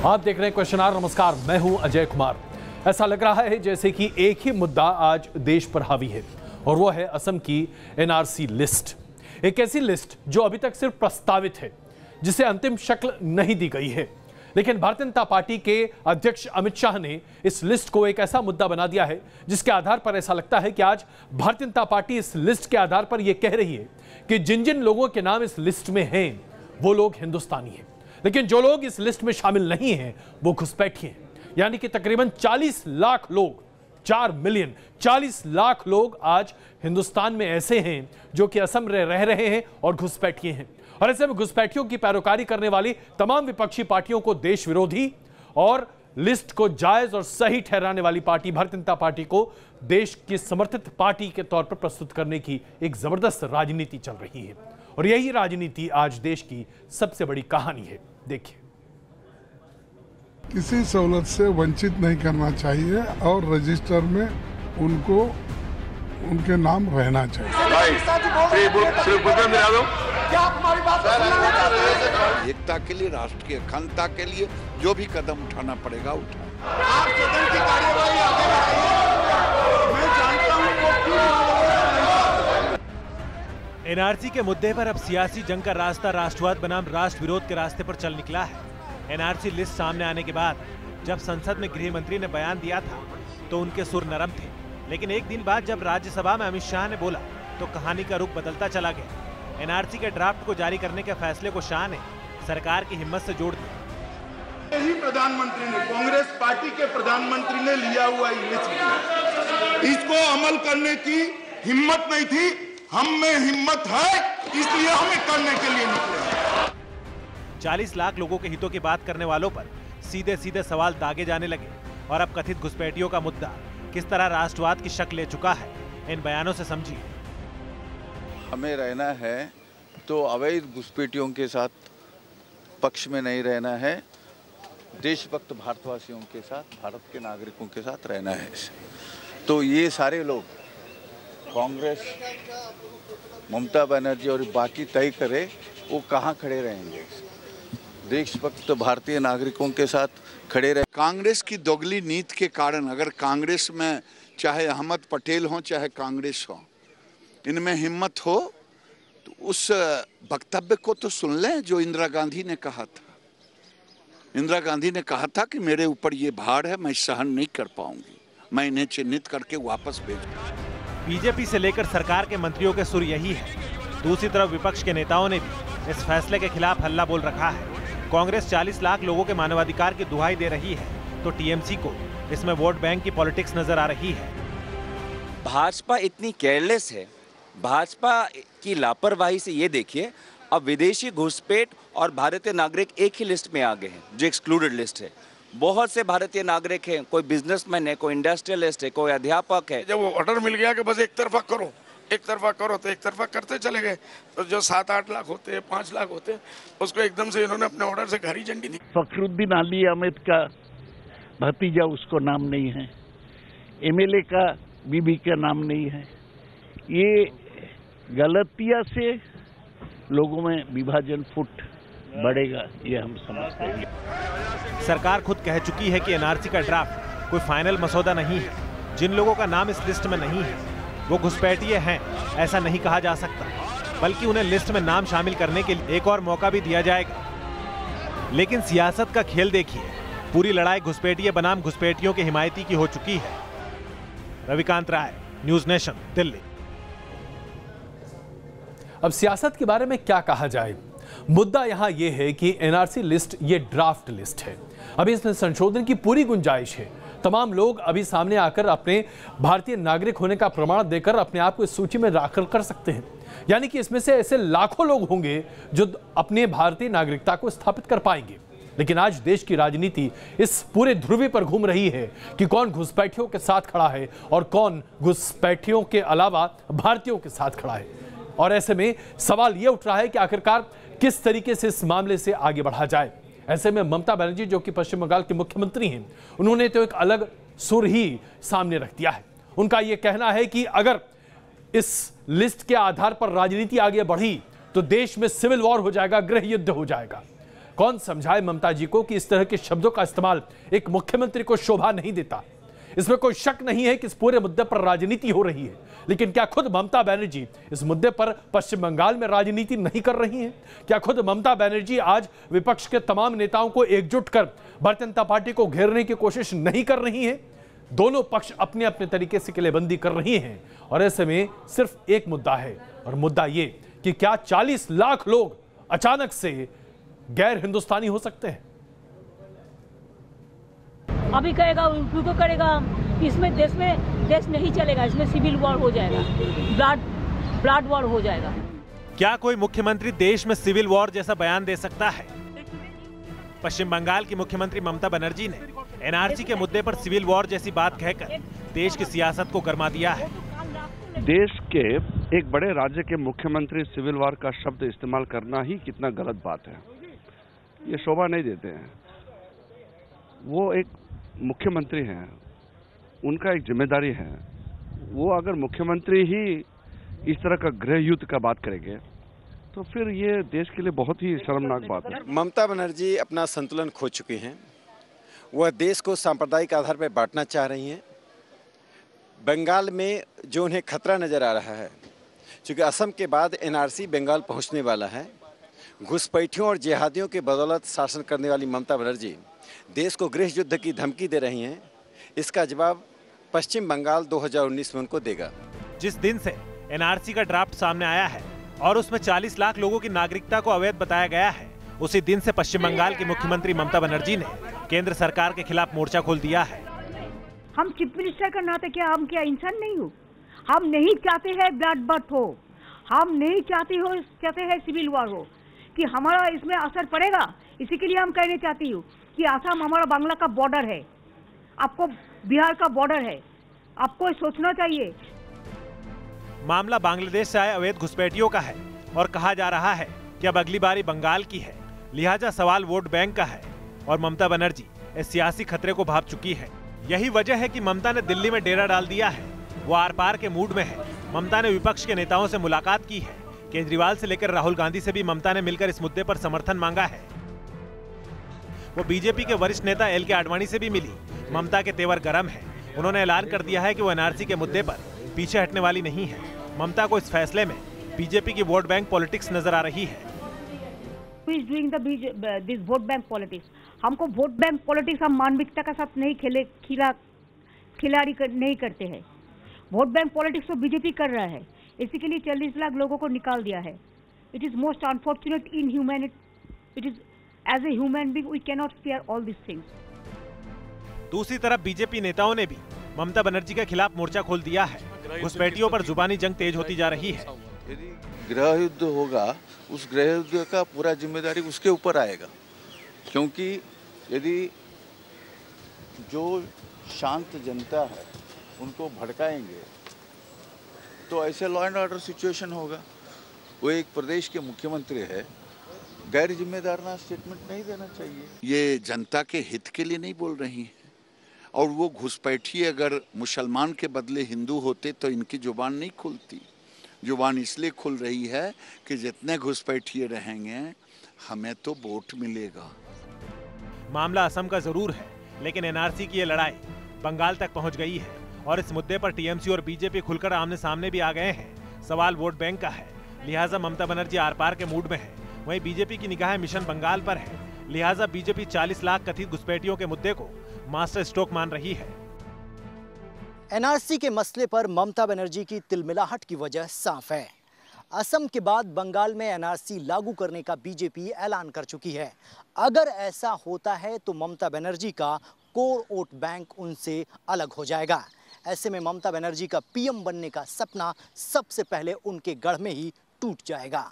आप देख रहे हैं क्वेश्चन आवर। नमस्कार, मैं हूं अजय कुमार। ऐसा लग रहा है जैसे कि एक ही मुद्दा आज देश पर हावी है और वो है असम की एनआरसी लिस्ट। एक ऐसी लिस्ट जो अभी तक सिर्फ प्रस्तावित है, जिसे अंतिम शक्ल नहीं दी गई है। लेकिन भारतीय जनता पार्टी के अध्यक्ष अमित शाह ने इस लिस्ट को एक ऐसा मुद्दा बना दिया है जिसके आधार पर ऐसा लगता है कि आज भारतीय जनता पार्टी इस लिस्ट के आधार पर यह कह रही है कि जिन जिन लोगों के नाम इस लिस्ट में हैं वो लोग हिंदुस्तानी हैं, लेकिन जो लोग इस लिस्ट में शामिल नहीं हैं वो घुसपैठी हैं। यानी कि तकरीबन 40 लाख लोग, 4 मिलियन 40 लाख लोग आज हिंदुस्तान में ऐसे हैं जो कि असम में रह रहे हैं और घुसपैठिए हैं। और ऐसे में घुसपैठियों की पैरोकारी करने वाली तमाम विपक्षी पार्टियों को देश विरोधी और लिस्ट को जायज और सही ठहराने वाली पार्टी भारतीय जनता पार्टी को देश की समर्थित पार्टी के तौर पर प्रस्तुत करने की एक जबरदस्त राजनीति चल रही है। और यही राजनीति आज देश की सबसे बड़ी कहानी है। देखिए, किसी सहूलत से वंचित नहीं करना चाहिए और रजिस्टर में उनको उनके नाम रहना चाहिए। एकता के लिए, राष्ट्र की अखंडता के लिए जो भी कदम उठाना पड़ेगा उठाएं। एनआरसी के मुद्दे पर अब सियासी जंग का रास्ता राष्ट्रवाद बनाम राष्ट्र विरोध के रास्ते पर चल निकला है। एनआरसी लिस्ट सामने आने के बाद जब संसद में गृह मंत्री ने बयान दिया था तो उनके सुर नरम थे, लेकिन एक दिन बाद जब राज्यसभा में अमित शाह ने बोला तो कहानी का रुख बदलता चला गया। एनआरसी के ड्राफ्ट को जारी करने के फैसले को शाह ने सरकार की हिम्मत से जोड़ दिया। यही प्रधानमंत्री ने, कांग्रेस पार्टी के प्रधानमंत्री ने लिया हुआ लिस्ट, इसको अमल करने की हिम्मत नहीं थी। हम में हिम्मत है, इसलिए हमें करने के लिए निकले। 40 लाख लोगों के हितों की बात करने वालों पर सीधे सीधे सवाल दागे जाने लगे और अब कथित घुसपैठियों का मुद्दा किस तरह राष्ट्रवाद की शक्ल ले चुका है, इन बयानों से समझिए। हमें रहना है तो अवैध घुसपैठियों के साथ पक्ष में नहीं रहना है, देशभक्त भारतवासियों के साथ, भारत के नागरिकों के साथ रहना है। तो ये सारे लोग, कांग्रेस, ममता बनर्जी और बाकी तय करे वो कहाँ खड़े रहेंगे। देशभक्त भारतीय नागरिकों के साथ खड़े रहे। कांग्रेस की दोगली नीति के कारण अगर कांग्रेस में चाहे अहमद पटेल हो चाहे कांग्रेस हो, इनमें हिम्मत हो तो उस वक्तव्य को तो सुन लें जो इंदिरा गांधी ने कहा था। इंदिरा गांधी ने कहा था कि मेरे ऊपर ये भार है, मैं सहन नहीं कर पाऊंगी, मैं इन्हें चिन्हित करके वापस भेज दूंगी। बीजेपी से लेकर सरकार के मंत्रियों के सुर यही है। दूसरी तरफ विपक्ष के नेताओं ने भी इस फैसले के खिलाफ हल्ला बोल रखा है। कांग्रेस 40 लाख लोगों के मानवाधिकार की दुहाई दे रही है तो टीएमसी को इसमें वोट बैंक की पॉलिटिक्स नजर आ रही है। भाजपा इतनी केयरलेस है, भाजपा की लापरवाही से ये देखिए, अब विदेशी घुसपैठ और भारतीय नागरिक एक ही लिस्ट में आ गए हैं जो एक्सक्लूडेड लिस्ट है। बहुत से भारतीय नागरिक हैं, कोई बिजनेसमैन है, कोई इंडस्ट्रियलिस्ट है, कोई अध्यापक है। जब वो ऑर्डर मिल गया कि बस एक तरफा करो तो एक तरफा करते चले गए। तो जो 7-8 लाख होते हैं, 5 लाख होते हैं, उसको एकदम से इन्होंने अपने ऑर्डर से हरी झंडी दी। फखरुद्दीन अली अहमद का भतीजा, उसको नाम नहीं है। एमएलए का बीबी का नाम नहीं है। ये गलतियां से लोगों में विभाजन फुट बढ़ेगा, ये हम समझते हैं। सरकार खुद कह चुकी है कि एनआरसी का ड्राफ्ट कोई फाइनल मसौदा नहीं है। जिन लोगों का नाम इस लिस्ट में नहीं है वो घुसपैठिए हैं, ऐसा नहीं कहा जा सकता, बल्कि उन्हें लिस्ट में नाम शामिल करने के लिए एक और मौका भी दिया जाएगा। लेकिन सियासत का खेल देखिए, पूरी लड़ाई घुसपैठिए बनाम घुसपैठियों के हिमायती की हो चुकी है। रविकांत राय, न्यूज नेशन, दिल्ली। अब सियासत के बारे में क्या कहा जाए। मुद्दा यहां यह है कि एनआरसी लिस्ट ये ड्राफ्ट लिस्ट है, अभी इसमें संशोधन की पूरी गुंजाइश है। तमाम लोग अभी सामने आकर अपने भारतीय नागरिक होने का प्रमाण देकर अपने आप को इस सूची में दाखिल कर सकते हैं। यानी कि इसमें से ऐसे लाखों लोग होंगे जो अपने भारतीय नागरिकता को स्थापित कर पाएंगे। लेकिन आज देश की राजनीति इस पूरे ध्रुवी पर घूम रही है कि कौन घुसपैठियों के साथ खड़ा है और कौन घुसपैठियों के अलावा भारतीयों के साथ खड़ा है। और ऐसे में सवाल यह उठ रहा है कि आखिरकार किस तरीके से इस मामले से आगे बढ़ा जाए। ऐसे में ममता बनर्जी, जो कि पश्चिम बंगाल के मुख्यमंत्री हैं, उन्होंने तो एक अलग सुर ही सामने रख दिया है। उनका यह कहना है कि अगर इस लिस्ट के आधार पर राजनीति आगे बढ़ी तो देश में सिविल वॉर हो जाएगा, गृह युद्ध हो जाएगा। कौन समझाए ममता जी को कि इस तरह के शब्दों का इस्तेमाल एक मुख्यमंत्री को शोभा नहीं देता। इसमें कोई शक नहीं है कि इस पूरे मुद्दे पर राजनीति हो रही है, लेकिन क्या खुद ममता बनर्जी इस मुद्दे पर पश्चिम बंगाल में राजनीति नहीं कर रही हैं? क्या खुद ममता बनर्जी आज विपक्ष के तमाम नेताओं को एकजुट कर भारतीय जनता पार्टी को घेरने की कोशिश नहीं कर रही हैं? दोनों पक्ष अपने अपने तरीके से किलेबंदी कर रही हैं और ऐसे में सिर्फ एक मुद्दा है, और मुद्दा ये कि क्या 40 लाख लोग अचानक से गैर हिंदुस्तानी हो सकते हैं? अभी कहेगा उनको करेगा, इसमें देश नहीं चलेगा, इसमें सिविल वॉर हो जाएगा, ब्लड वॉर हो जाएगा। क्या कोई मुख्यमंत्री देश में सिविल वॉर जैसा बयान दे सकता है? पश्चिम बंगाल की मुख्यमंत्री ममता बनर्जी ने एनआरसी के मुद्दे पर सिविल वॉर जैसी बात कहकर देश की सियासत को गरमा दिया है। देश के एक बड़े राज्य के मुख्यमंत्री सिविल वॉर का शब्द इस्तेमाल करना ही कितना गलत बात है। ये शोभा नहीं देते हैं। वो एक मुख्यमंत्री हैं, उनका एक जिम्मेदारी है। वो अगर मुख्यमंत्री ही इस तरह का गृह युद्ध का बात करेंगे तो फिर ये देश के लिए बहुत ही शर्मनाक बात है। ममता बनर्जी अपना संतुलन खो चुकी हैं। वह देश को सांप्रदायिक आधार पर बांटना चाह रही हैं। बंगाल में जो उन्हें खतरा नजर आ रहा है, क्योंकि असम के बाद एनआरसी बंगाल पहुंचने वाला है, घुसपैठियों और जिहादियों के बदौलत शासन करने वाली ममता बनर्जी देश को गृह युद्ध की धमकी दे रही हैं। इसका जवाब पश्चिम बंगाल 2019 में उनको देगा। जिस दिन से एनआरसी का ड्राफ्ट सामने आया है और उसमें 40 लाख लोगों की नागरिकता को अवैध बताया गया है, उसी दिन से पश्चिम बंगाल की मुख्यमंत्री ममता बनर्जी ने केंद्र सरकार के खिलाफ मोर्चा खोल दिया है। हम चीफ मिनिस्टर का नाते क्या हम क्या इंसान नहीं हो? हम नहीं चाहते हैं ब्लड बर्थ हो, हम नहीं चाहते हैं सिविल वॉर हो, कि हमारा इसमें असर पड़ेगा। इसी के लिए हम कहना चाहती हूँ कि आसाम हमारा बांग्ला का बॉर्डर है, आपको बिहार का बॉर्डर है, आपको सोचना चाहिए। मामला बांग्लादेश से आए अवैध घुसपैठियों का है और कहा जा रहा है कि अब अगली बारी बंगाल की है, लिहाजा सवाल वोट बैंक का है और ममता बनर्जी इस सियासी खतरे को भांप चुकी है। यही वजह है कि ममता ने दिल्ली में डेरा डाल दिया है। वो आर पार के मूड में है। ममता ने विपक्ष के नेताओं से मुलाकात की है। केजरीवाल से लेकर राहुल गांधी से भी ममता ने मिलकर इस मुद्दे पर समर्थन मांगा है। वो बीजेपी के वरिष्ठ नेता एल के आडवाणी से भी मिली। ममता के तेवर गर्म है। उन्होंने ऐलान कर दिया है कि वो एनआरसी के मुद्दे पर पीछे हटने वाली नहीं है। ममता को इस फैसले में बीजेपी की वोट बैंक पॉलिटिक्स नजर आ रही है। दिस वोट बैंक पॉलिटिक्स, हमको वोट बैंक पॉलिटिक्स हम मानविकता के साथ नहीं खिलाड़ी नहीं करते हैं। वोट बैंक पॉलिटिक्स तो बीजेपी कर रहा है। इसी के लिए 40 लाख लोगों को निकाल दिया है। It is most unfortunate in humanity. It is as a human being we can not spare all this things. दूसरी तरफ बीजेपी नेताओं ने भी ममता बनर्जी के खिलाफ मोर्चा खोल दिया है। घुसपैठियों पर जुबानी जंग तेज होती जा रही है। यदि गृह युद्ध होगा, उस गृह युद्ध का पूरा जिम्मेदारी उसके ऊपर आएगा, क्योंकि यदि जो शांत जनता है उनको भड़काएंगे तो ऐसे लॉ एंड ऑर्डर सिचुएशन होगा। वो एक प्रदेश के मुख्यमंत्री है, गैर जिम्मेदाराना स्टेटमेंट नहीं देना चाहिए। ये जनता के हित के लिए नहीं बोल रही है। और वो घुसपैठी अगर मुसलमान के बदले हिंदू होते तो इनकी जुबान नहीं खुलती। जुबान इसलिए खुल रही है कि जितने घुसपैठिए रहेंगे हमें तो वोट मिलेगा। मामला असम का जरूर है, लेकिन एनआरसी की ये लड़ाई बंगाल तक पहुंच गई है और इस मुद्दे पर टीएमसी और बीजेपी खुलकर आमने सामने भी आ गए हैं। सवाल वोट बैंक का है, लिहाजा ममता बनर्जी आर पार के मूड में है। वहीं बीजेपी की निगाहें मिशन बंगाल पर है, लिहाजा बीजेपी 40 लाख कथित घुसपैठियों के मुद्दे को मास्टर स्ट्रोक मान रही है। एनआरसी के मसले पर ममता बनर्जी की तिलमिलाहट की वजह साफ है। असम के बाद बंगाल में एनआरसी लागू करने का बीजेपी ऐलान कर चुकी है। अगर ऐसा होता है तो ममता बनर्जी का कोर वोट बैंक उनसे अलग हो जाएगा। ऐसे में ममता बनर्जी का पीएम बनने का सपना सबसे पहले उनके गढ़ में ही टूट जाएगा।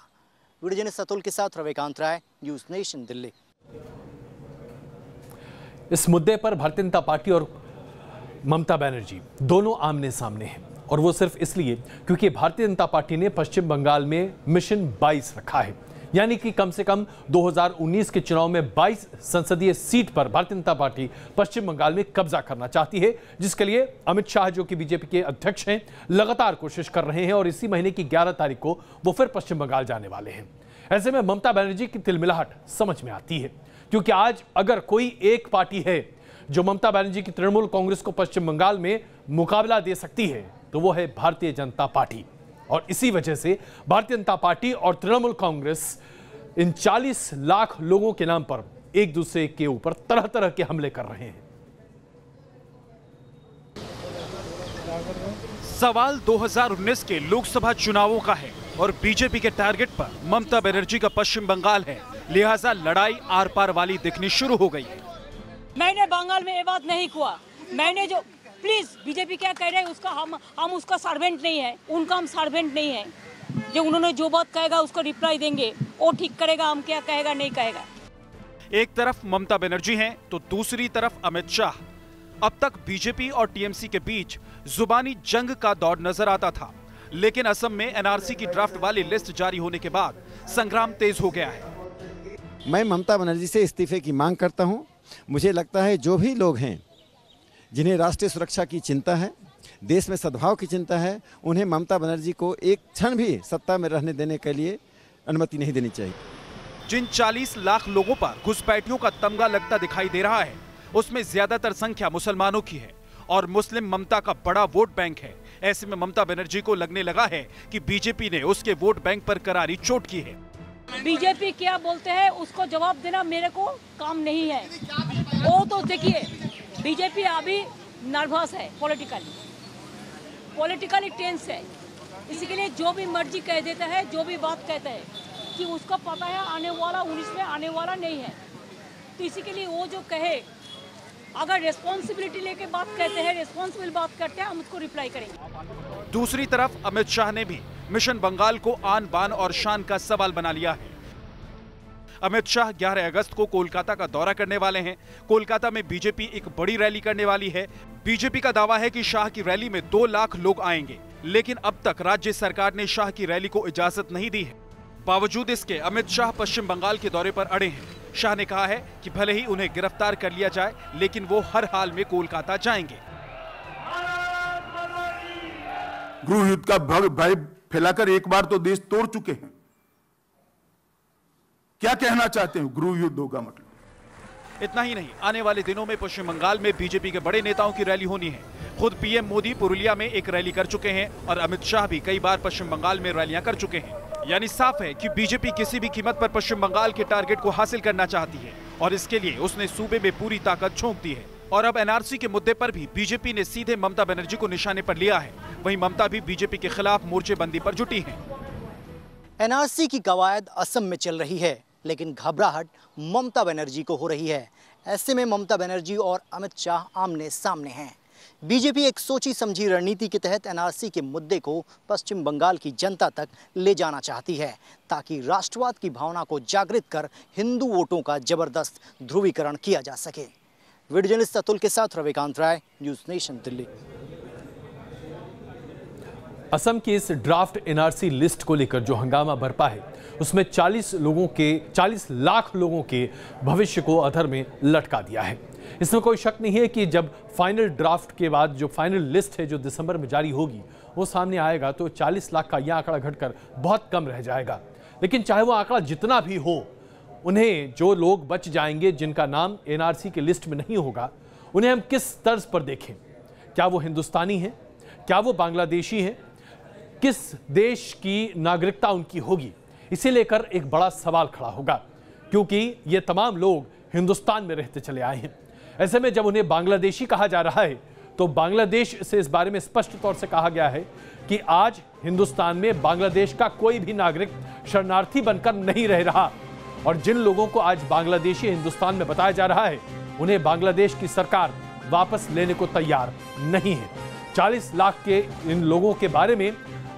वीडियो जर्नलिस्ट अतुल के साथ रविकांत राय, न्यूज़ नेशन दिल्ली। इस मुद्दे पर भारतीय जनता पार्टी और ममता बनर्जी दोनों आमने सामने हैं, और वो सिर्फ इसलिए क्योंकि भारतीय जनता पार्टी ने पश्चिम बंगाल में मिशन 22 रखा है, यानी कि कम से कम 2019 के चुनाव में 22 संसदीय सीट पर भारतीय जनता पार्टी पश्चिम बंगाल में कब्जा करना चाहती है, जिसके लिए अमित शाह, जो कि बीजेपी के अध्यक्ष हैं, लगातार कोशिश कर रहे हैं और इसी महीने की 11 तारीख को वो फिर पश्चिम बंगाल जाने वाले हैं। ऐसे में ममता बनर्जी की तिलमिलाहट समझ में आती है, क्योंकि आज अगर कोई एक पार्टी है जो ममता बनर्जी की तृणमूल कांग्रेस को पश्चिम बंगाल में मुकाबला दे सकती है तो वो है भारतीय जनता पार्टी। और इसी वजह से भारतीय जनता पार्टी और तृणमूल कांग्रेस इन 40 लाख लोगों के नाम पर एक दूसरे के ऊपर तरह तरह के हमले कर रहे हैं। सवाल 2019 के लोकसभा चुनावों का है और बीजेपी के टारगेट पर ममता बनर्जी का पश्चिम बंगाल है, लिहाजा लड़ाई आर पार वाली दिखनी शुरू हो गई है। मैंने बंगाल में ये बात नहीं हुआ, मैंने जो प्लीज बीजेपी क्या कह रहे हैं उसका हम उसका सर्वेंट नहीं है, उनका हम सर्वेंट नहीं है। जो उन्होंने जो बात कहेगा उसको रिप्लाई देंगे, वो ठीक करेगा, हम क्या कहेगा नहीं कहेगा। एक तरफ ममता बनर्जी हैं तो दूसरी तरफ अमित शाह। अब तक बीजेपी और टीएमसी के बीच जुबानी जंग का दौर नजर आता था, लेकिन असम में एनआरसी की ड्राफ्ट वाली लिस्ट जारी होने के बाद संग्राम तेज हो गया है। मैं ममता बनर्जी से इस्तीफे की मांग करता हूं। मुझे लगता है जो भी लोग हैं जिन्हें राष्ट्रीय सुरक्षा की चिंता है, देश में सद्भाव की चिंता है, उन्हें ममता बनर्जी को एक क्षण भी सत्ता में रहने देने के लिए अनुमति नहीं देनी चाहिए। जिन 40 लाख लोगों पर घुसपैठियों का तमगा लगता दिखाई दे रहा है उसमें ज्यादातर संख्या मुसलमानों की है और मुस्लिम ममता का बड़ा वोट बैंक है। ऐसे में ममता बनर्जी को लगने लगा है कि बीजेपी ने उसके वोट बैंक पर करारी चोट की है। बीजेपी क्या बोलते हैं उसको जवाब देना मेरे को काम नहीं है। वो तो देखिए बीजेपी अभी नर्वस है, पॉलिटिकली टेंस है, इसी के लिए जो भी मर्जी कह देता है, जो भी बात कहता है कि उसको पता है आने वाला 19 में आने वाला नहीं है, तो इसी के लिए वो जो कहे अगर रिस्पॉन्सिबिलिटी लेके बात कहते हैं, रिस्पॉन्सिबल बात करते हैं, हम उसको रिप्लाई करेंगे। दूसरी तरफ अमित शाह ने भी मिशन बंगाल को आन बान और शान का सवाल बना लिया है। अमित शाह 11 अगस्त को कोलकाता का दौरा करने वाले हैं। कोलकाता में बीजेपी एक बड़ी रैली करने वाली है। बीजेपी का दावा है कि शाह की रैली में 2 लाख लोग आएंगे, लेकिन अब तक राज्य सरकार ने शाह की रैली को इजाजत नहीं दी है। बावजूद इसके अमित शाह पश्चिम बंगाल के दौरे पर अड़े हैं। शाह ने कहा है कि भले ही उन्हें गिरफ्तार कर लिया जाए, लेकिन वो हर हाल में कोलकाता जाएंगे। गृह युद्ध का भय फैलाकर एक बार तो देश तोड़ चुके हैं। क्या कहना चाहते हैं? गृह युद्ध होगा मतलब। इतना ही नहीं, आने वाले दिनों में पश्चिम बंगाल में बीजेपी के बड़े नेताओं की रैली होनी है। खुद पीएम मोदी पुरुलिया में एक रैली कर चुके हैं और अमित शाह भी कई बार पश्चिम बंगाल में रैलियां कर चुके हैं। यानी साफ है कि बीजेपी किसी भी कीमत पर पश्चिम बंगाल के टारगेट को हासिल करना चाहती है और इसके लिए उसने सूबे में पूरी ताकत झोंक दी है। और अब एनआरसी के मुद्दे पर भी बीजेपी ने सीधे ममता बनर्जी को निशाने पर लिया है। वहीं ममता भी बीजेपी के खिलाफ मोर्चेबंदी पर जुटी है। एनआरसी की कवायद असम में चल रही है, लेकिन घबराहट ममता बनर्जी को हो रही है। ऐसे में ममता बनर्जी और अमित शाह आमने सामने हैं। बीजेपी एक सोची समझी रणनीति के तहत एनआरसी के मुद्दे को पश्चिम बंगाल की जनता तक ले जाना चाहती है, ताकि राष्ट्रवाद की भावना को जागृत कर हिंदू वोटों का जबरदस्त ध्रुवीकरण किया जा सके। वीडियो जर्नलिस्ट अतुल के साथ रविकांत राय, न्यूज़ नेशन दिल्ली। असम की इस ड्राफ्ट एनआरसी लिस्ट को लेकर जो हंगामा बरपा है उसमें 40 लाख लोगों के भविष्य को अधर में लटका दिया है। इसमें कोई शक नहीं है कि जब फाइनल ड्राफ्ट के बाद जो फाइनल लिस्ट है जो दिसंबर में जारी होगी वो सामने आएगा तो 40 लाख का यह आंकड़ा घटकर बहुत कम रह जाएगा। लेकिन चाहे वो आंकड़ा जितना भी हो, उन्हें जो लोग बच जाएंगे जिनका नाम एनआरसी की लिस्ट में नहीं होगा, उन्हें हम किस तर्ज पर देखें? क्या वो हिंदुस्तानी हैं? क्या वो बांग्लादेशी हैं? किस देश की नागरिकता उनकी होगी? इसे लेकर एक बड़ा सवाल खड़ा होगा, क्योंकि ये तमाम लोग हिंदुस्तान में रहते चले आए हैं। ऐसे में जब उन्हें बांग्लादेशी कहा जा रहा है तो बांग्लादेश से इस बारे में स्पष्ट तौर से कहा गया है कि आज हिंदुस्तान में बांग्लादेश का कोई भी नागरिक शरणार्थी बनकर नहीं रह रहा, और जिन लोगों को आज बांग्लादेशी हिंदुस्तान में बताया जा रहा है उन्हें बांग्लादेश की सरकार वापस लेने को तैयार नहीं है। 40 लाख के इन लोगों के बारे में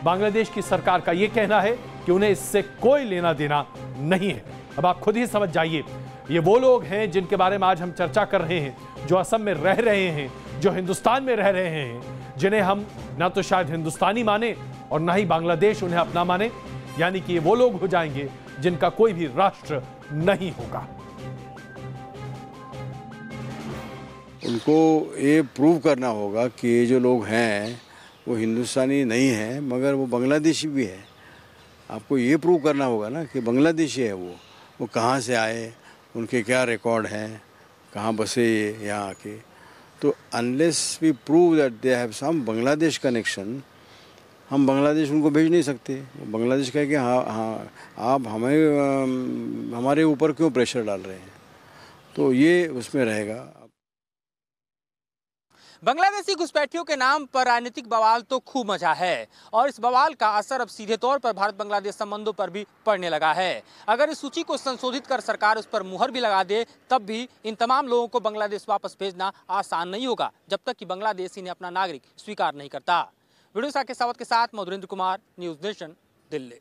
बांग्लादेश की सरकार का यह कहना है कि उन्हें इससे कोई लेना देना नहीं है। अब आप खुद ही समझ जाइए, ये वो लोग हैं जिनके बारे में आज हम चर्चा कर रहे हैं, जो असम में रह रहे हैं, जो हिंदुस्तान में रह रहे हैं, जिन्हें हम ना तो शायद हिंदुस्तानी माने और ना ही बांग्लादेश उन्हें अपना माने। यानी कि ये वो लोग हो जाएंगे जिनका कोई भी राष्ट्र नहीं होगा। उनको ये प्रूव करना होगा कि ये जो लोग हैं वो हिंदुस्तानी नहीं है, मगर वो बांग्लादेशी भी है। आपको ये प्रूव करना होगा ना कि बांग्लादेशी है वो कहाँ से आए, उनके क्या रिकॉर्ड हैं, कहाँ बसे ये यहाँ आके। तो unless we prove that they have some Bangladesh connection, हम बांग्लादेश उनको भेज नहीं सकते। बांग्लादेश कहे कि हाँ आप हमारे ऊपर क्यों प्रेशर डाल रहे हैं, तो ये उसमें रहेगा। बांग्लादेशी घुसपैठियों के नाम पर राजनीतिक बवाल तो खूब मचा है और इस बवाल का असर अब सीधे तौर पर भारत बांग्लादेश संबंधों पर भी पड़ने लगा है। अगर इस सूची को संशोधित कर सरकार उस पर मुहर भी लगा दे, तब भी इन तमाम लोगों को बांग्लादेश वापस भेजना आसान नहीं होगा, जब तक कि बांग्लादेश इन्हें अपना नागरिक स्वीकार नहीं करता। वीडियो साकेत सावत के साथ मधुरेंद्र कुमार, न्यूज नेशन, दिल्ली।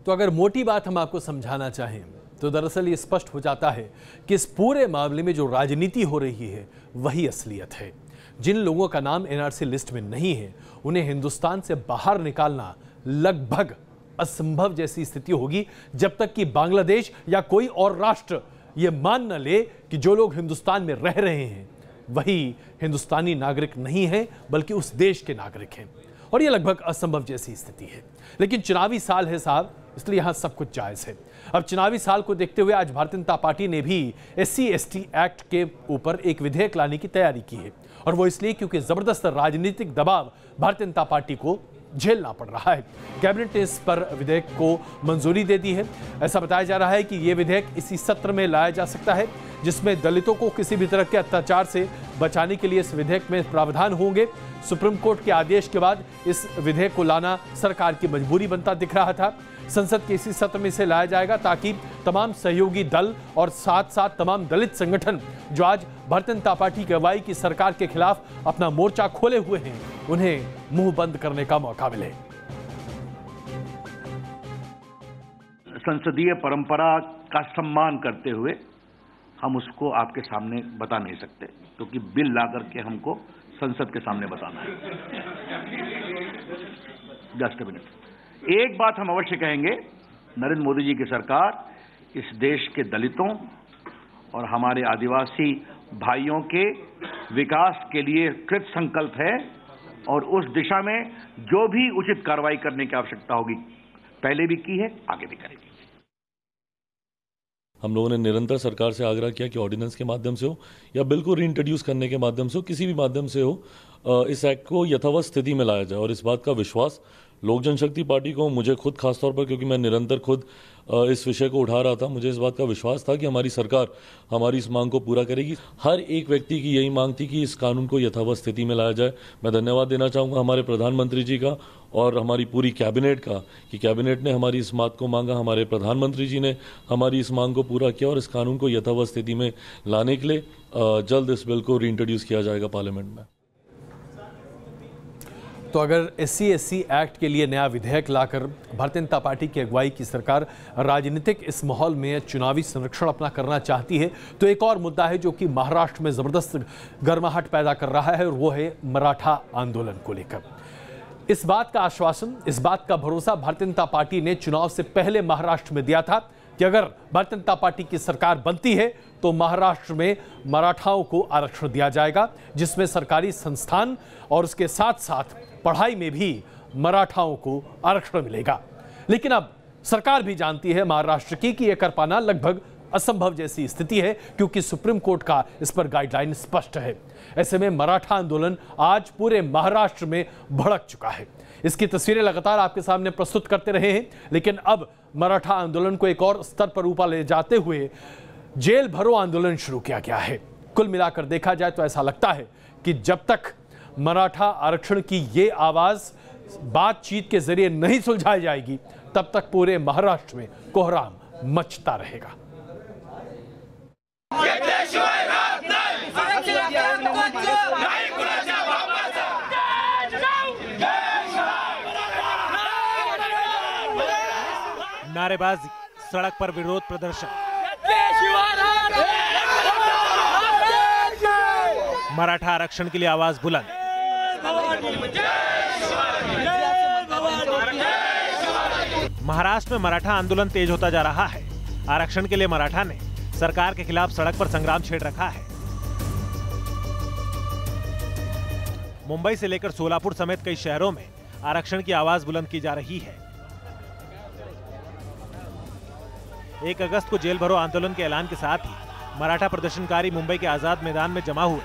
तो अगर मोटी बात हम आपको समझाना चाहें तो दरअसल ये स्पष्ट हो जाता है कि इस पूरे मामले में जो राजनीति हो रही है वही असलियत है। जिन लोगों का नाम एनआरसी लिस्ट में नहीं है, उन्हें हिंदुस्तान से बाहर निकालना लगभग असंभव जैसी स्थिति होगी, जब तक कि बांग्लादेश या कोई और राष्ट्र ये मान न ले कि जो लोग हिंदुस्तान में रह रहे हैं वही हिंदुस्तानी नागरिक नहीं है, बल्कि उस देश के नागरिक हैं। और ये लगभग असंभव जैसी स्थिति है। लेकिन चुनावी साल है साहब, इसलिए यहां सब कुछ जायज है। अब चुनावी साल को देखते हुए आज भारतीय जनता पार्टी ने भी SC/ST एक्ट के ऊपर एक विधेयक लाने की तैयारी की है, और वो इसलिए क्योंकि जबरदस्त राजनीतिक दबाव भारतीय जनता पार्टी को झेलना पड़ रहा है। कैबिनेट ने इस पर विधेयक को मंजूरी दे दी है। ऐसा बताया जा रहा है कि यह विधेयक इसी सत्र में लाया जा सकता है, जिसमें दलितों को किसी भी तरह के अत्याचार से बचाने के लिए इस विधेयक में प्रावधान होंगे। सुप्रीम कोर्ट के आदेश के बाद इस विधेयक को लाना सरकार की मजबूरी बनता दिख रहा था। संसद के इसी सत्र में इसे लाया जाएगा ताकि तमाम सहयोगी दल और साथ साथ तमाम दलित संगठन जो आज भारतीय जनता पार्टी की अगुवाई की सरकार के खिलाफ अपना मोर्चा खोले हुए हैं, उन्हें मुंह बंद करने का मौका मिले। संसदीय परंपरा का सम्मान करते हुए हम उसको आपके सामने बता नहीं सकते, क्योंकि बिल ला करके हमको संसद के सामने बताना है। Just a minute. एक बात हम अवश्य कहेंगे, नरेंद्र मोदी जी की सरकार इस देश के दलितों और हमारे आदिवासी भाइयों के विकास के लिए कृत संकल्प है, और उस दिशा में जो भी उचित कार्रवाई करने की आवश्यकता होगी पहले भी की है, आगे भी करेगी। हम लोगों ने निरंतर सरकार से आग्रह किया कि ऑर्डिनेंस के माध्यम से हो या बिल्कुल रीइंट्रोड्यूस करने के माध्यम से हो, किसी भी माध्यम से हो, इस एक्ट को यथावत स्थिति में लाया जाए। और इस बात का विश्वास लोक जनशक्ति पार्टी को, मुझे खुद खासतौर पर, क्योंकि मैं निरंतर खुद इस विषय को उठा रहा था, मुझे इस बात का विश्वास था कि हमारी सरकार हमारी इस मांग को पूरा करेगी। हर एक व्यक्ति की यही मांग थी कि इस कानून को यथावत स्थिति में लाया जाए। मैं धन्यवाद देना चाहूँगा हमारे प्रधानमंत्री जी का और हमारी पूरी कैबिनेट का, कि कैबिनेट ने हमारी इस बात को मांगा, हमारे प्रधानमंत्री जी ने हमारी इस मांग को पूरा किया और इस कानून को यथावत स्थिति में लाने के लिए जल्द इस बिल को रीइंट्रोड्यूस किया जाएगा पार्लियामेंट में। तो अगर SC/ST एक्ट के लिए नया विधेयक लाकर भारतीय जनता पार्टी की अगुवाई की सरकार राजनीतिक इस माहौल में चुनावी संरक्षण अपना करना चाहती है, तो एक और मुद्दा है जो कि महाराष्ट्र में जबरदस्त गर्माहट पैदा कर रहा है, और वो है मराठा आंदोलन को लेकर। इस बात का आश्वासन, इस बात का भरोसा भारतीय जनता पार्टी ने चुनाव से पहले महाराष्ट्र में दिया था कि अगर भारतीय जनता पार्टी की सरकार बनती है तो महाराष्ट्र में मराठाओं को आरक्षण दिया जाएगा, जिसमें सरकारी संस्थान और उसके साथ साथ पढ़ाई में भी मराठाओं को आरक्षण मिलेगा। लेकिन अब सरकार भी जानती है महाराष्ट्र की कि यह कर पाना लगभग असंभव जैसी स्थिति है, क्योंकि सुप्रीम कोर्ट का इस पर गाइडलाइन स्पष्ट है। ऐसे में मराठा आंदोलन आज पूरे महाराष्ट्र में भड़क चुका है। इसकी तस्वीरें लगातार आपके सामने प्रस्तुत करते रहे हैं, लेकिन अब मराठा आंदोलन को एक और स्तर पर ऊपर ले जाते हुए जेल भरो आंदोलन शुरू किया गया है। कुल मिलाकर देखा जाए तो ऐसा लगता है कि जब तक मराठा आरक्षण की ये आवाज बातचीत के जरिए नहीं सुलझाई जाएगी, तब तक पूरे महाराष्ट्र में कोहराम मचता रहेगा। नारेबाजी, सड़क पर विरोध प्रदर्शन, मराठा आरक्षण के लिए आवाज बुलंद। महाराष्ट्र में मराठा आंदोलन तेज होता जा रहा है। आरक्षण के लिए मराठा ने सरकार के खिलाफ सड़क पर संग्राम छेड़ रखा है। मुंबई से लेकर सोलापुर समेत कई शहरों में आरक्षण की आवाज बुलंद की जा रही है। 1 अगस्त को जेल भरो आंदोलन के ऐलान के साथ ही मराठा प्रदर्शनकारी मुंबई के आजाद मैदान में जमा हुए।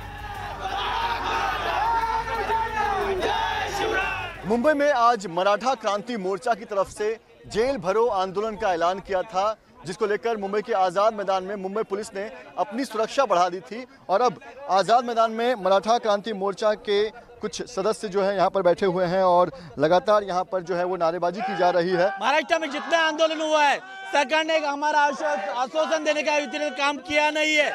मुंबई में आज मराठा क्रांति मोर्चा की तरफ से जेल भरो आंदोलन का ऐलान किया था, जिसको लेकर मुंबई के आजाद मैदान में मुंबई पुलिस ने अपनी सुरक्षा बढ़ा दी थी। और अब आजाद मैदान में मराठा क्रांति मोर्चा के कुछ सदस्य जो है यहाँ पर बैठे हुए हैं और लगातार यहाँ पर जो है वो नारेबाजी की जा रही है। महाराष्ट्र में जितना आंदोलन हुआ है, सरकार ने हमारा आश्वासन देने का काम किया नहीं है।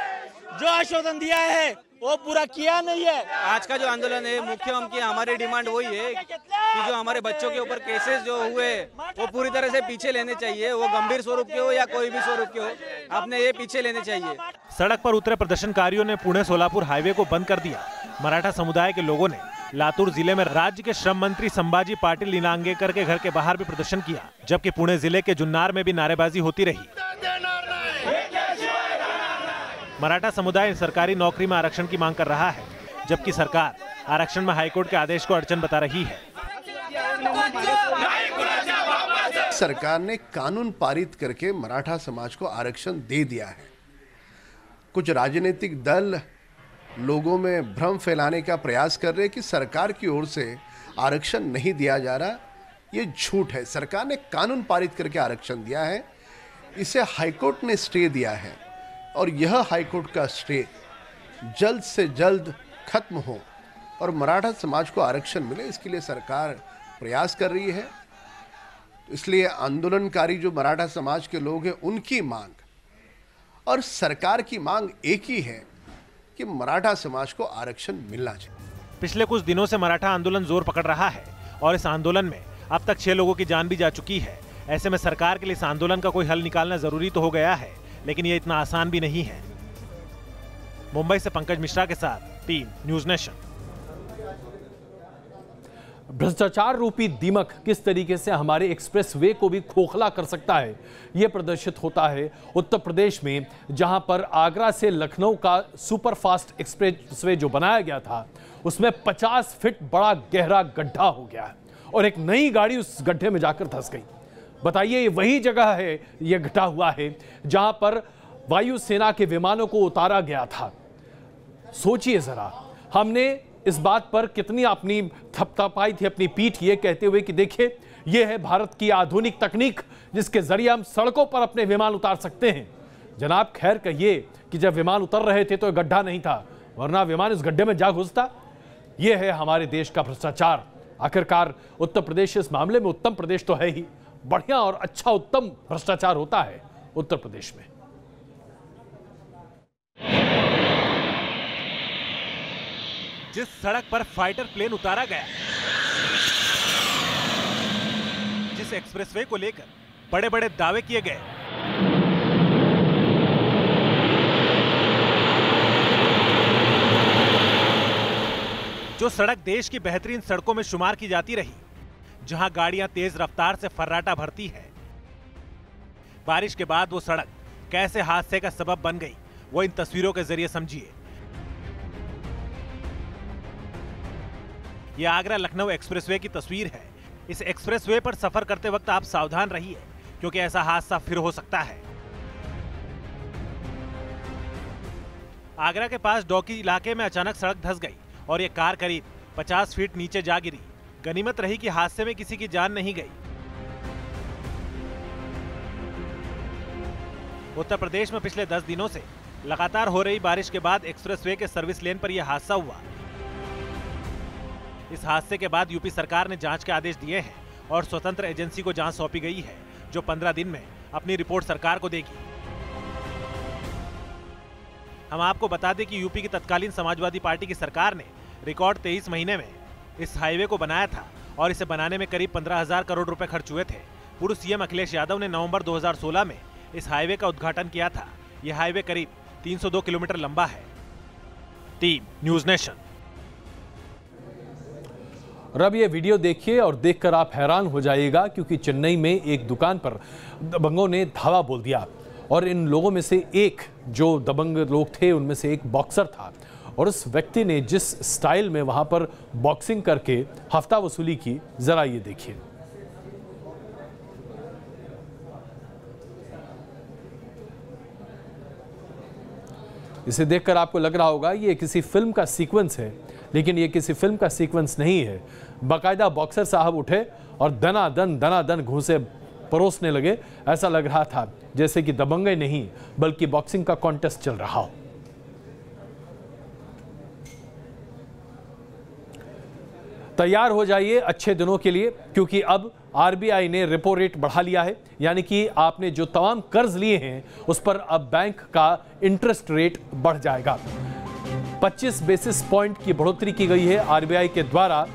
जो आश्वासन दिया है वो पूरा किया नहीं है। आज का जो आंदोलन है मुख्य उनकी हमारी डिमांड वही है कि जो हमारे बच्चों के ऊपर केसेस जो हुए वो पूरी तरह से पीछे लेने चाहिए। वो गंभीर स्वरूप के हो या कोई भी स्वरूप के हो, आपने ये पीछे लेने चाहिए। सड़क पर उतरे प्रदर्शनकारियों ने पुणे सोलापुर हाईवे को बंद कर दिया। मराठा समुदाय के लोगों ने लातूर जिले में राज्य के श्रम मंत्री संभाजी पाटिल निनांगेकर के घर के बाहर भी प्रदर्शन किया, जबकि पुणे जिले के जुन्नार में भी नारेबाजी होती रही। मराठा समुदाय सरकारी नौकरी में आरक्षण की मांग कर रहा है, जबकि सरकार आरक्षण में हाईकोर्ट के आदेश को अड़चन बता रही है। सरकार ने कानून पारित करके मराठा समाज को आरक्षण दे दिया है। कुछ राजनीतिक दल लोगों में भ्रम फैलाने का प्रयास कर रहे हैं कि सरकार की ओर से आरक्षण नहीं दिया जा रहा। ये झूठ है। सरकार ने कानून पारित करके आरक्षण दिया है। इसे हाईकोर्ट ने स्टे दिया है और यह हाईकोर्ट का स्टे जल्द से जल्द खत्म हो और मराठा समाज को आरक्षण मिले, इसके लिए सरकार प्रयास कर रही है। इसलिए आंदोलनकारी जो मराठा समाज के लोग हैं, उनकी मांग और सरकार की मांग एक ही है कि मराठा समाज को आरक्षण मिलना चाहिए। पिछले कुछ दिनों से मराठा आंदोलन जोर पकड़ रहा है और इस आंदोलन में अब तक 6 लोगों की जान भी जा चुकी है। ऐसे में सरकार के लिए इस आंदोलन का कोई हल निकालना जरूरी तो हो गया है, लेकिन ये इतना आसान भी नहीं है। मुंबई से पंकज मिश्रा के साथ टीम न्यूज़ नेशन। भ्रष्टाचार रूपी दीमक किस तरीके से हमारे एक्सप्रेसवे को भी खोखला कर सकता है, यह प्रदर्शित होता है उत्तर प्रदेश में, जहां पर आगरा से लखनऊ का सुपरफास्ट एक्सप्रेसवे जो बनाया गया था उसमें 50 फीट बड़ा गहरा गड्ढा हो गया है और एक नई गाड़ी उस गड्ढे में जाकर धंस गई। बताइए, ये वही जगह है, यह गड्ढा हुआ है जहां पर वायुसेना के विमानों को उतारा गया था। सोचिए जरा, हमने इस बात पर कितनी अपनी थपथपाई थी अपनी पीठ, ये कहते हुए कि देखिए ये है भारत की आधुनिक तकनीक जिसके जरिए हम सड़कों पर अपने विमान उतार सकते हैं। जनाब खैर कहिए कि जब विमान उतर रहे थे तो गड्ढा नहीं था, वरना विमान इस गड्ढे में जा घुसता। यह है हमारे देश का भ्रष्टाचार। आखिरकार उत्तर प्रदेश इस मामले में उत्तम प्रदेश तो है ही, बढ़िया और अच्छा उत्तम भ्रष्टाचार होता है उत्तर प्रदेश में। जिस सड़क पर फाइटर प्लेन उतारा गया, जिस एक्सप्रेसवे को लेकर बड़े बड़े दावे किए गए, जो सड़क देश की बेहतरीन सड़कों में शुमार की जाती रही, जहां गाड़ियां तेज रफ्तार से फर्राटा भरती है, बारिश के बाद वो सड़क कैसे हादसे का सबब बन गई, वो इन तस्वीरों के जरिए समझिए। यह आगरा लखनऊ एक्सप्रेसवे की तस्वीर है। इस एक्सप्रेसवे पर सफर करते वक्त आप सावधान रहिए, क्योंकि ऐसा हादसा फिर हो सकता है। आगरा के पास डौकी इलाके में अचानक सड़क धंस गई और यह कार करीब 50 फीट नीचे जा गिरी। गनीमत रही कि हादसे में किसी की जान नहीं गई। उत्तर प्रदेश में पिछले 10 दिनों से लगातार हो रही बारिश के बाद एक्सप्रेसवे के सर्विस लेन पर यह हादसा हुआ। इस हादसे के बाद यूपी सरकार ने जांच के आदेश दिए हैं और स्वतंत्र एजेंसी को जांच सौंपी गई है, जो 15 दिन में अपनी रिपोर्ट सरकार को देगी। हम आपको बता दें कि यूपी की तत्कालीन समाजवादी पार्टी की सरकार ने रिकॉर्ड 23 महीने में इस हाईवे को बनाया था और इसे बनाने में करीब 15,000 करोड़ रुपए खर्च हुए थे। पूर्व सीएम अखिलेश यादव ने नवंबर 2016 में इस हाईवे का उद्घाटन किया था। यह हाईवे करीब 302 किलोमीटर लंबा है। Team news nation. और अब ये वीडियो देखिए और देखकर आप हैरान हो जाइएगा, क्योंकि चेन्नई में एक दुकान पर दबंगों ने धावा बोल दिया और इन लोगों में से एक जो दबंग लोग थे उनमें से एक बॉक्सर था। और उस व्यक्ति ने जिस स्टाइल में वहां पर बॉक्सिंग करके हफ्ता वसूली की, जरा ये देखिए। इसे देखकर आपको लग रहा होगा ये किसी फिल्म का सीक्वेंस है, लेकिन ये किसी फिल्म का सीक्वेंस नहीं है। बाकायदा बॉक्सर साहब उठे और दनादन घूंसे परोसने लगे। ऐसा लग रहा था जैसे कि दबंगई नहीं बल्कि बॉक्सिंग का कॉन्टेस्ट चल रहा हो। तैयार हो जाइए अच्छे दिनों के लिए, क्योंकि अब आरबीआई ने रेपो रेट बढ़ा लिया है। यानी कि आपने जो तमाम कर्ज लिए हैं उस पर अब बैंक का इंटरेस्ट रेट बढ़ जाएगा। 25 बेसिस पॉइंट की बढ़ोतरी की गई है आरबीआई के द्वारा,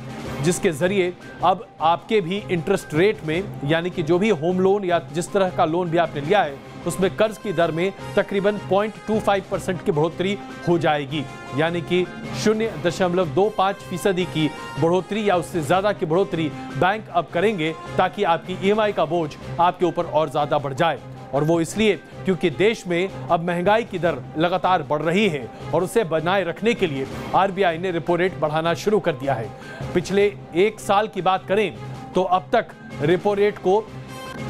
जिसके जरिए अब आपके भी इंटरेस्ट रेट में, यानी कि जो भी होम लोन या जिस तरह का लोन भी आपने लिया है उसमें कर्ज की दर में तकरीबन 0.25% की बढ़ोतरी हो जाएगी। यानी कि 0.25% की बढ़ोतरी या उससे ज्यादा की बढ़ोतरी बैंक अब करेंगे, ताकि आपकी ईएमआई का बोझ आपके ऊपर और ज्यादा बढ़ जाए। और वो इसलिए क्योंकि देश में अब महंगाई की दर लगातार बढ़ रही है और उसे बनाए रखने के लिए आरबीआई ने रेपो रेट बढ़ाना शुरू कर दिया है। पिछले एक साल की बात करें तो अब तक रेपो रेट को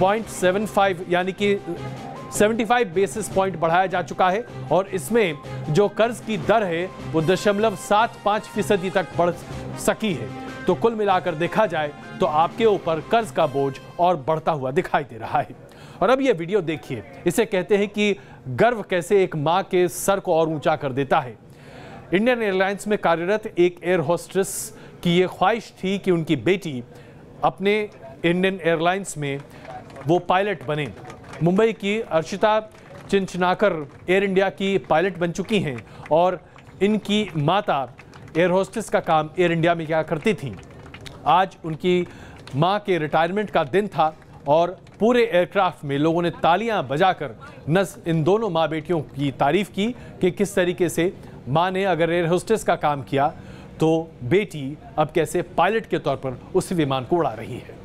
0.75 यानी कि 75 बेसिस पॉइंट बढ़ाया जा चुका है, और इसमें जो कर्ज की दर है वो 0.75% तक बढ़ सकी है। तो कुल मिलाकर देखा जाए तो आपके ऊपर कर्ज का बोझ और बढ़ता हुआ दिखाई दे रहा है। और अब ये वीडियो देखिए, इसे कहते हैं कि गर्व कैसे एक मां के सर को और ऊंचा कर देता है। इंडियन एयरलाइंस में कार्यरत एक एयर होस्टेस की ये ख्वाहिश थी कि उनकी बेटी अपने इंडियन एयरलाइंस में वो पायलट बने। मुंबई की अर्शिता चिंचनाकर एयर इंडिया की पायलट बन चुकी हैं और इनकी माता एयर होस्टेस का काम एयर इंडिया में क्या करती थी। आज उनकी मां के रिटायरमेंट का दिन था और पूरे एयरक्राफ्ट में लोगों ने तालियां बजाकर इन दोनों माँ बेटियों की तारीफ की कि किस तरीके से मां ने अगर एयर होस्टेस का काम किया तो बेटी अब कैसे पायलट के तौर पर उस विमान को उड़ा रही है।